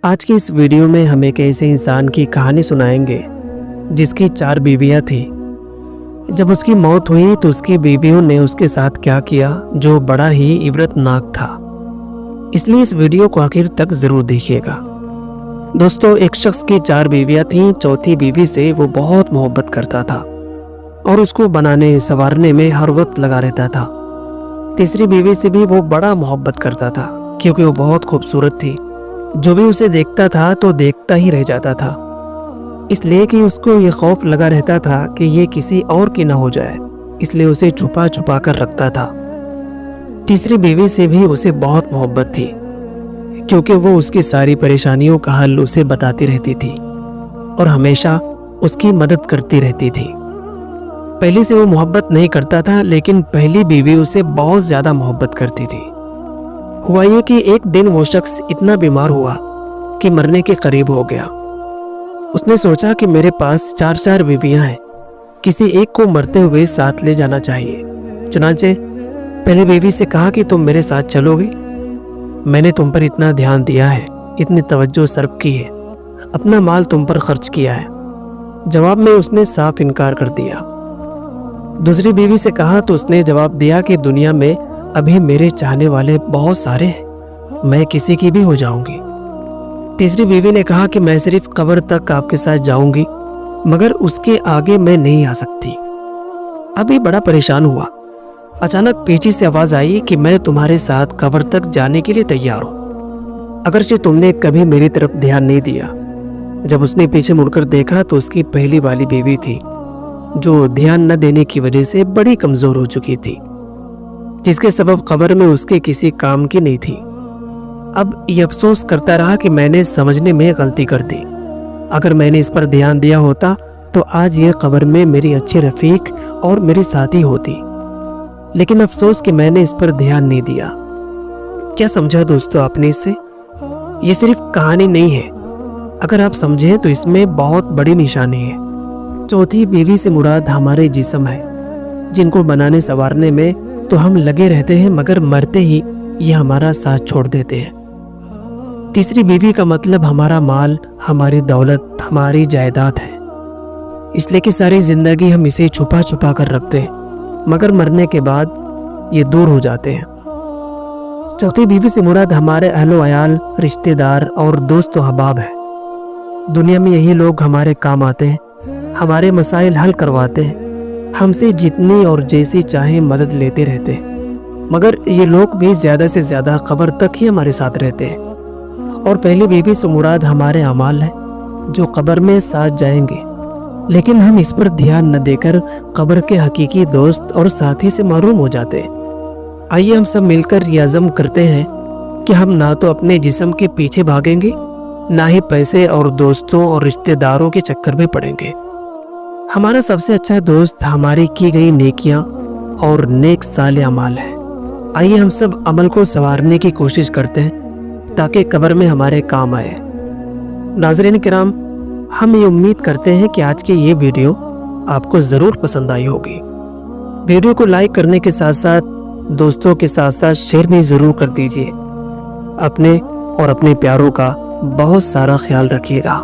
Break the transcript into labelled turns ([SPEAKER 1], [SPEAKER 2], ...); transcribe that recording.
[SPEAKER 1] آج کی اس ویڈیو میں ہم ایک ایسے انسان کی کہانی سنائیں گے جس کی 4 بیویاں تھیں۔ جب اس کی موت ہوئی تو اس کی بیویوں نے اس کے ساتھ کیا کیا جو بڑا ہی عبرت ناک تھا، اس لیے اس ویڈیو کو آخر تک ضرور دیکھیے گا۔ دوستو، ایک شخص کی 4 بیویاں تھیں۔ چوتھی بیوی سے وہ بہت محبت کرتا تھا اور اس کو بنانے سنوارنے میں ہر وقت لگا رہتا تھا۔ تیسری بیوی سے بھی وہ بڑا محبت کرتا تھا کیونکہ وہ بہت خوبصورت تھی۔ جو بھی اسے دیکھتا تھا تو دیکھتا ہی رہ جاتا تھا، اس لیے کہ اس کو یہ خوف لگا رہتا تھا کہ یہ کسی اور کی نہ ہو جائے، اس لیے اسے چھپا چھپا کر رکھتا تھا۔ تیسری بیوی سے بھی اسے بہت محبت تھی کیونکہ وہ اس کی ساری پریشانیوں کا حل اسے بتاتی رہتی تھی اور ہمیشہ اس کی مدد کرتی رہتی تھی۔ پہلی سے وہ محبت نہیں کرتا تھا، لیکن پہلی بیوی اسے بہت زیادہ محبت کرتی تھی۔ ہوا یہ کہ ایک دن وہ شخص اتنا بیمار ہوا کہ مرنے کے قریب ہو گیا۔ اس نے سوچا کہ میرے پاس 4 بیویاں ہیں، کسی ایک کو مرتے ہوئے ساتھ لے جانا چاہیے۔ چنانچہ پہلی بیوی سے کہا کہ تم میرے ساتھ چلو گی؟ میں نے تم پر اتنا دھیان دیا ہے، اتنی توجہ صرف کی ہے، اپنا مال تم پر خرچ کیا ہے۔ جواب میں اس نے صاف انکار کر دیا۔ دوسری بیوی سے کہا تو اس نے جواب دیا کہ دنیا میں ابھی میرے چاہنے والے بہت سارے ہیں، میں کسی کی بھی ہو جاؤں گی۔ تیسری بیوی نے کہا کہ میں صرف قبر تک آپ کے ساتھ جاؤں گی، مگر اس کے آگے میں نہیں آ سکتی۔ ابھی بڑا پریشان ہوا۔ اچانک پیچھے سے آواز آئی کہ میں تمہارے ساتھ قبر تک جانے کے لیے تیار ہوں، اگرچہ تم نے کبھی میری طرف دھیان نہیں دیا۔ جب اس نے پیچھے مڑ کر دیکھا تو اس کی پہلی والی بیوی تھی جو دھیان نہ دینے کی وجہ سے بڑی کمزور ہو چکی تھی، جس کے سبب قبر میں اس کے کسی کام کی نہیں تھی۔ اب یہ افسوس کرتا رہا کہ میں نے سمجھنے میں غلطی کر دی، اگر میں نے اس پر دھیان دیا ہوتا تو آج یہ قبر میں میری اچھی رفیق اور میری ساتھی ہوتی، لیکن افسوس کہ میں نے اس پر دھیان نہیں دیا۔ کیا سمجھا دوستو آپ نے اس سے؟ یہ صرف کہانی نہیں ہے، اگر آپ سمجھیں تو اس میں بہت بڑی نشانی ہے۔ چوتھی بیوی سے مراد ہمارے جسم ہے، جن کو بنانے سنوارنے میں تو ہم لگے رہتے ہیں، مگر مرتے ہی یہ ہمارا ساتھ چھوڑ دیتے ہیں۔ تیسری بیوی کا مطلب ہمارا مال، ہماری دولت، ہماری جائیداد ہے، اس لیے کہ ساری زندگی ہم اسے چھپا چھپا کر رکھتے ہیں، مگر مرنے کے بعد یہ دور ہو جاتے ہیں۔ چوتھی بیوی سے مراد ہمارے اہل و عیال، رشتہ دار اور دوست و احباب ہیں۔ دنیا میں یہی لوگ ہمارے کام آتے ہیں، ہمارے مسائل حل کرواتے ہیں، ہم سے جتنی اور جیسی چاہیں مدد لیتے رہتے ہیں، مگر یہ لوگ بھی زیادہ سے زیادہ قبر تک ہی ہمارے ساتھ رہتے ہیں۔ اور پہلی بیوی سے مراد ہمارے اعمال ہیں جو قبر میں ساتھ جائیں گے، لیکن ہم اس پر دھیان نہ دے کر قبر کے حقیقی دوست اور ساتھی سے محروم ہو جاتے ہیں۔ آئیے ہم سب مل کر یہ عزم کرتے ہیں کہ ہم نہ تو اپنے جسم کے پیچھے بھاگیں گے، نہ ہی پیسے اور دوستوں اور رشتہ داروں کے چکر میں پڑیں گے۔ ہمارا سب سے اچھا دوست ہماری کی گئی نیکیاں اور نیک صالح اعمال ہے۔ آئیے ہم سب عمل کو سنوارنے کی کوشش کرتے ہیں تاکہ قبر میں ہمارے کام آئے۔ ناظرین کرام، ہم یہ امید کرتے ہیں کہ آج کی یہ ویڈیو آپ کو ضرور پسند آئی ہوگی۔ ویڈیو کو لائک کرنے کے ساتھ ساتھ دوستوں کے ساتھ ساتھ شیئر بھی ضرور کر دیجیے۔ اپنے اور اپنے پیاروں کا بہت سارا خیال رکھیے گا۔